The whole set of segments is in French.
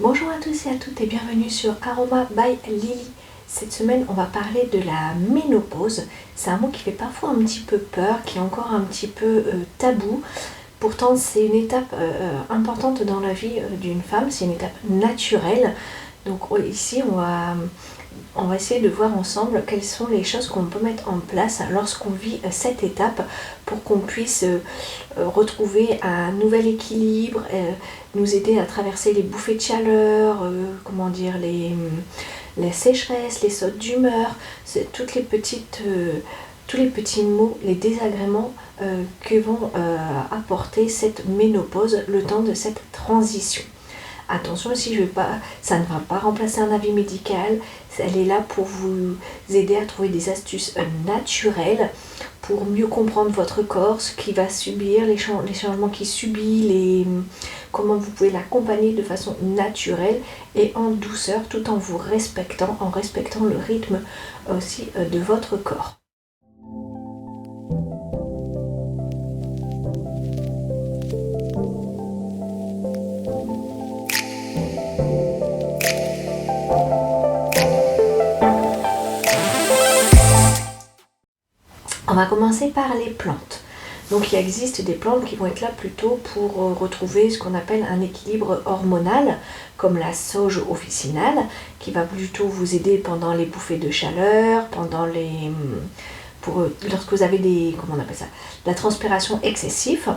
Bonjour à tous et à toutes et bienvenue sur Aroma by Lily. Cette semaine, on va parler de la ménopause. C'est un mot qui fait parfois un petit peu peur, qui est encore un petit peu tabou. Pourtant, c'est une étape importante dans la vie d'une femme, c'est une étape naturelle. Donc ici, on va essayer de voir ensemble quelles sont les choses qu'on peut mettre en place lorsqu'on vit cette étape pour qu'on puisse retrouver un nouvel équilibre, nous aider à traverser les bouffées de chaleur, les sécheresses, les sautes d'humeur, toutes les petites... tous les petits mots, les désagréments que vont apporter cette ménopause, le temps de cette transition. Attention, ça ne va pas remplacer un avis médical, elle est là pour vous aider à trouver des astuces naturelles pour mieux comprendre votre corps, ce qui va subir, les changements qu'il subit, comment vous pouvez l'accompagner de façon naturelle et en douceur tout en vous respectant, le rythme aussi de votre corps. On va commencer par les plantes. Donc il existe des plantes qui vont être là plutôt pour retrouver ce qu'on appelle un équilibre hormonal, comme la sauge officinale, qui va plutôt vous aider pendant les bouffées de chaleur, lorsque vous avez la transpiration excessive.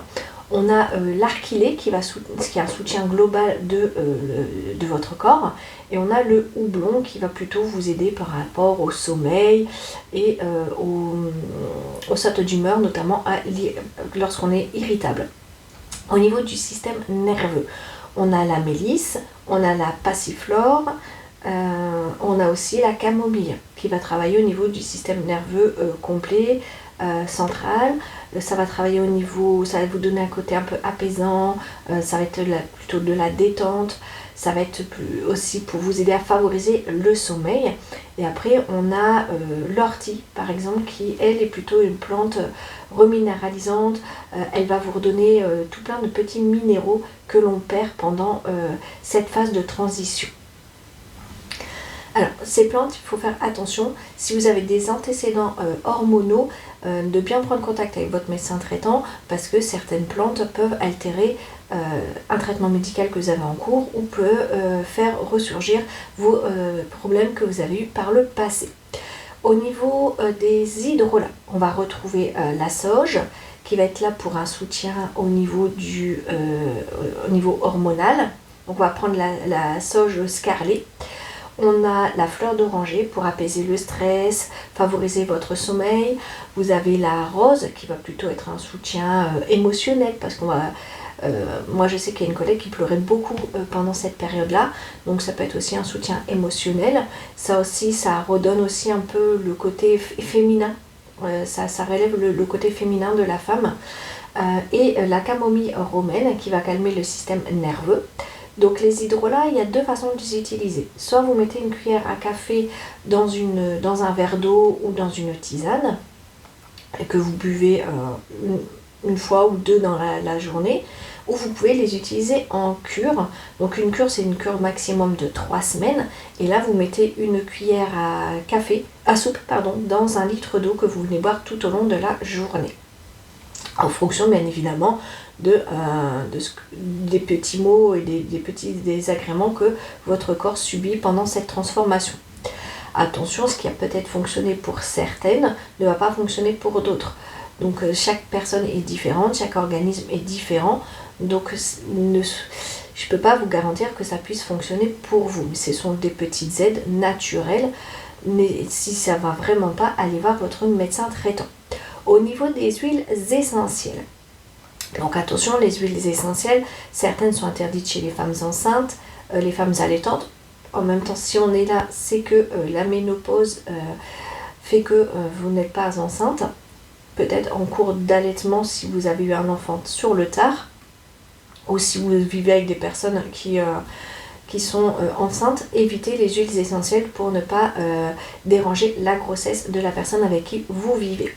On a l'archilée qui est un soutien global de votre corps, et on a le houblon qui va plutôt vous aider par rapport au sommeil et aux sautes d'humeur, notamment lorsqu'on est irritable. Au niveau du système nerveux, on a la mélisse, on a la passiflore, on a aussi la camomille qui va travailler au niveau du système nerveux complet, central. Ça va travailler au niveau, ça va vous donner un côté un peu apaisant, ça va être plutôt de la détente, ça va être aussi pour vous aider à favoriser le sommeil. Et après on a l'ortie par exemple, qui elle est plutôt une plante reminéralisante. Elle va vous redonner tout plein de petits minéraux que l'on perd pendant cette phase de transition. Alors, ces plantes, il faut faire attention, si vous avez des antécédents hormonaux, de bien prendre contact avec votre médecin traitant, parce que certaines plantes peuvent altérer un traitement médical que vous avez en cours ou peut faire ressurgir vos problèmes que vous avez eus par le passé. Au niveau des hydrolats, on va retrouver la sauge, qui va être là pour un soutien au niveau hormonal. Donc on va prendre la sauge scarlet. On a la fleur d'oranger pour apaiser le stress, favoriser votre sommeil. Vous avez la rose qui va plutôt être un soutien émotionnel, parce moi je sais qu'il y a une collègue qui pleurait beaucoup pendant cette période-là, donc ça peut être aussi un soutien émotionnel. Ça aussi, ça redonne aussi un peu le côté féminin, ça relève le côté féminin de la femme. Et la camomille romaine qui va calmer le système nerveux. Donc les hydrolats, il y a deux façons de les utiliser. Soit vous mettez une cuillère à café dans un verre d'eau ou dans une tisane, et que vous buvez une fois ou deux dans la journée, ou vous pouvez les utiliser en cure. Donc une cure, c'est une cure maximum de 3 semaines, et là vous mettez une cuillère à soupe dans 1 litre d'eau que vous venez boire tout au long de la journée. En fonction bien évidemment des petits maux et des petits désagréments que votre corps subit pendant cette transformation. Attention, ce qui a peut-être fonctionné pour certaines ne va pas fonctionner pour d'autres. Donc chaque personne est différente, chaque organisme est différent. Donc je ne peux pas vous garantir que ça puisse fonctionner pour vous. Ce sont des petites aides naturelles. Mais si ça ne va vraiment pas, allez voir votre médecin traitant. Au niveau des huiles essentielles, donc attention, les huiles essentielles, certaines sont interdites chez les femmes enceintes, les femmes allaitantes. En même temps, si on est là, c'est que la ménopause fait que vous n'êtes pas enceinte. Peut-être en cours d'allaitement si vous avez eu un enfant sur le tard, ou si vous vivez avec des personnes qui sont enceintes, évitez les huiles essentielles pour ne pas déranger la grossesse de la personne avec qui vous vivez.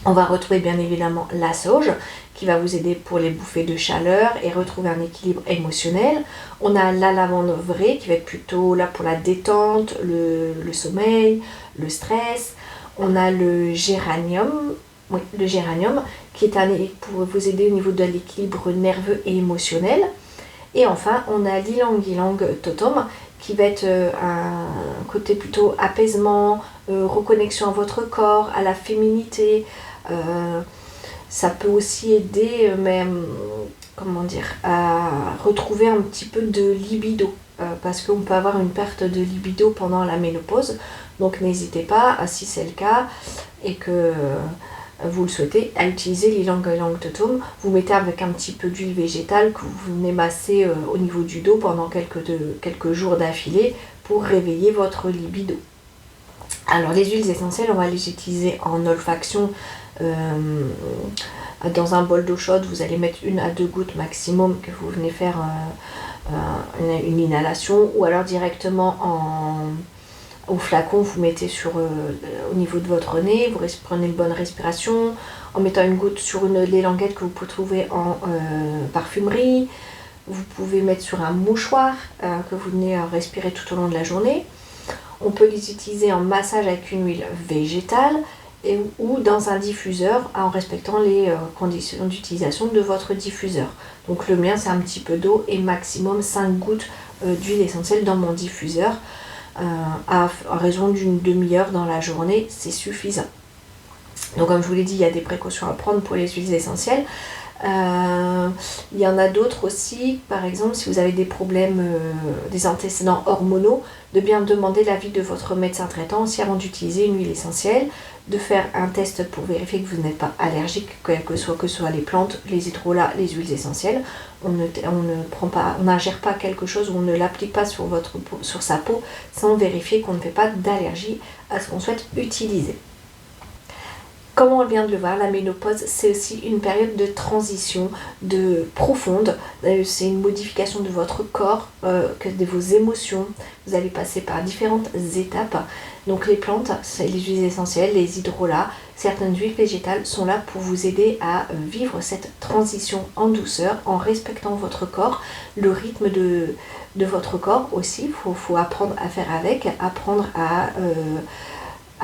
On va retrouver bien évidemment la sauge qui va vous aider pour les bouffées de chaleur et retrouver un équilibre émotionnel. On a la lavande vraie qui va être plutôt là pour la détente, le sommeil, le stress. On a le géranium, oui, le géranium qui est pour vous aider au niveau de l'équilibre nerveux et émotionnel. Et enfin, on a l'ylang ylang totem qui va être un côté plutôt apaisement, reconnexion à votre corps, à la féminité. Ça peut aussi aider même, comment dire, à retrouver un petit peu de libido. Parce qu'on peut avoir une perte de libido pendant la ménopause. Donc n'hésitez pas, si c'est le cas, et que vous le souhaitez, à utiliser l'ylang ylang totem. Vous mettez avec un petit peu d'huile végétale que vous venez masser au niveau du dos pendant quelques jours d'affilée pour réveiller votre libido. Alors les huiles essentielles, on va les utiliser en olfaction. Dans un bol d'eau chaude, vous allez mettre 1 à 2 gouttes maximum que vous venez faire une inhalation, ou alors directement au flacon, vous mettez au niveau de votre nez, vous prenez une bonne respiration en mettant une goutte sur les languettes que vous pouvez trouver en parfumerie. Vous pouvez mettre sur un mouchoir que vous venez respirer tout au long de la journée. On peut les utiliser en massage avec une huile végétale ou dans un diffuseur en respectant les conditions d'utilisation de votre diffuseur. Donc le mien c'est un petit peu d'eau et maximum 5 gouttes d'huile essentielle dans mon diffuseur. À raison d'une demi-heure dans la journée, c'est suffisant. Donc comme je vous l'ai dit, il y a des précautions à prendre pour les huiles essentielles. Il y en a d'autres aussi, par exemple si vous avez des problèmes, des antécédents hormonaux, de bien demander l'avis de votre médecin traitant aussi avant d'utiliser une huile essentielle, de faire un test pour vérifier que vous n'êtes pas allergique, que ce soit les plantes, les hydrolats, les huiles essentielles. On n'ingère pas quelque chose, on ne l'applique pas sur sa peau sans vérifier qu'on ne fait pas d'allergie à ce qu'on souhaite utiliser. Comme on vient de le voir, la ménopause, c'est aussi une période de transition profonde. C'est une modification de votre corps, de vos émotions. Vous allez passer par différentes étapes. Donc les plantes, les huiles essentielles, les hydrolats, certaines huiles végétales sont là pour vous aider à vivre cette transition en douceur, en respectant votre corps, le rythme de votre corps aussi. Il faut apprendre à faire avec, apprendre à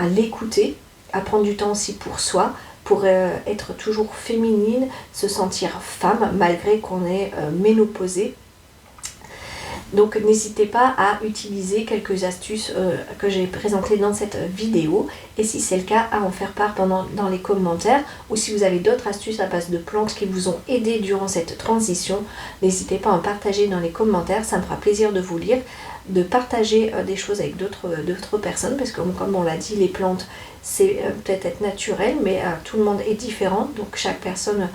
l'écouter. À prendre du temps aussi pour soi, pour être toujours féminine, se sentir femme malgré qu'on est ménopausée. Donc n'hésitez pas à utiliser quelques astuces que j'ai présentées dans cette vidéo, et si c'est le cas, à en faire part dans les commentaires, ou si vous avez d'autres astuces à base de plantes qui vous ont aidé durant cette transition, n'hésitez pas à en partager dans les commentaires, ça me fera plaisir de vous lire, de partager des choses avec d'autres personnes, parce que comme on l'a dit, les plantes c'est peut-être être naturel, mais tout le monde est différent, donc chaque personne,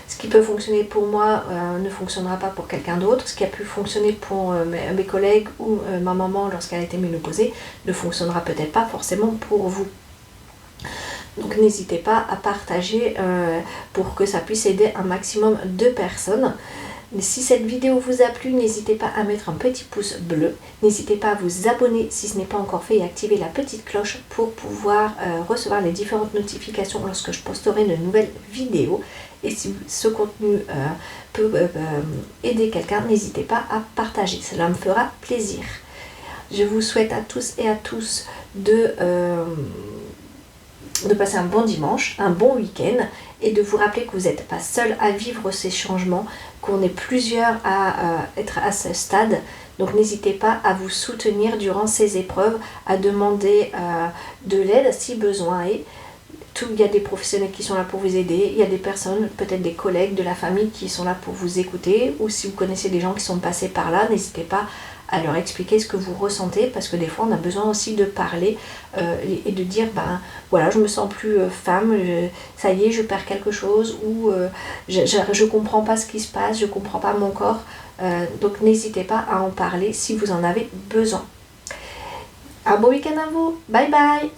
ce qui peut fonctionner pour moi ne fonctionnera pas pour quelqu'un d'autre, ce qui a pu fonctionner pour mes collègues ou ma maman lorsqu'elle a été ménopausée ne fonctionnera peut-être pas forcément pour vous. Donc n'hésitez pas à partager pour que ça puisse aider un maximum de personnes. Si cette vidéo vous a plu, n'hésitez pas à mettre un petit pouce bleu. N'hésitez pas à vous abonner si ce n'est pas encore fait et activer la petite cloche pour pouvoir recevoir les différentes notifications lorsque je posterai de nouvelles vidéos. Et si ce contenu peut aider quelqu'un, n'hésitez pas à partager. Cela me fera plaisir. Je vous souhaite à tous et à tous de passer un bon dimanche, un bon week-end, et de vous rappeler que vous n'êtes pas seul à vivre ces changements, qu'on est plusieurs à être à ce stade. Donc n'hésitez pas à vous soutenir durant ces épreuves, à demander de l'aide si besoin est. Il y a des professionnels qui sont là pour vous aider, il y a des personnes, peut-être des collègues de la famille qui sont là pour vous écouter, ou si vous connaissez des gens qui sont passés par là, n'hésitez pas à leur expliquer ce que vous ressentez, parce que des fois on a besoin aussi de parler et de dire voilà, je me sens plus femme, ça y est, je perds quelque chose, ou je comprends pas ce qui se passe, je comprends pas mon corps. Donc n'hésitez pas à en parler si vous en avez besoin. Un beau week-end à vous, bye bye.